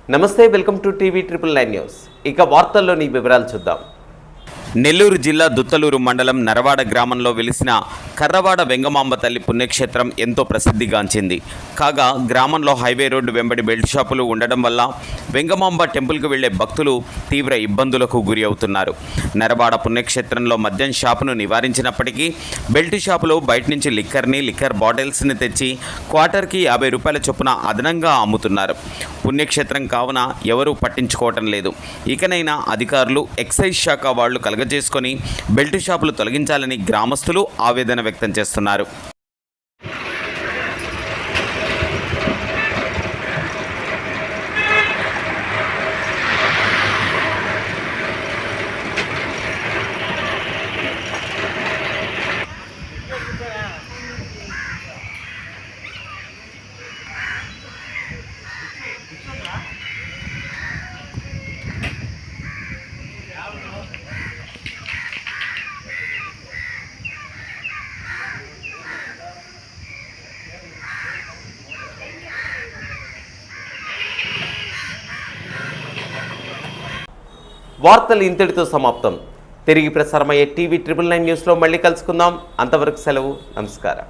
నమస్తే, welcome to TV 999 news. ఇక వార్తల్లోని వివరాలు చూద్దాం. నెల్లూరు జిల్లా దుత్తలూరు మండలం నరవాడ గ్రామంలో వెలిసిన కర్రవాడ వెంగమాంబ తల్లి పుణ్యక్షేత్రం ఎంతో ప్రసిద్ధిగాంచింది. కాగా గ్రామంలో హైవే రోడ్డు వెంబడి బెల్ట్ షాపులు ఉండడం వల్ల వెంగమాంబ టెంపుల్కు వెళ్లే భక్తులు తీవ్ర ఇబ్బందులకు గురి అవుతున్నారు. నరవాడ పుణ్యక్షేత్రంలో మద్యం షాపును నివారించినప్పటికీ బెల్ట్ షాపులు బయట నుంచి లిక్కర్ బాటిల్స్ని తెచ్చి క్వార్టర్కి 50 రూపాయల చొప్పున అదనంగా అమ్ముతున్నారు. పుణ్యక్షేత్రం కావున ఎవరూ పట్టించుకోవటం లేదు. ఇకనైనా అధికారులు ఎక్సైజ్ శాఖ వాళ్ళు కలగజేసుకొని బెల్ట్ షాపులు తొలగించాలని గ్రామస్తులు ఆవేదన వ్యక్తం చేస్తున్నారు. వార్తలు ఇంతటితో సమాప్తం. తిరిగి ప్రసారమయ్యే టీవీ 999 న్యూస్లో మళ్ళీ కలుసుకుందాం. అంతవరకు సెలవు. నమస్కారం.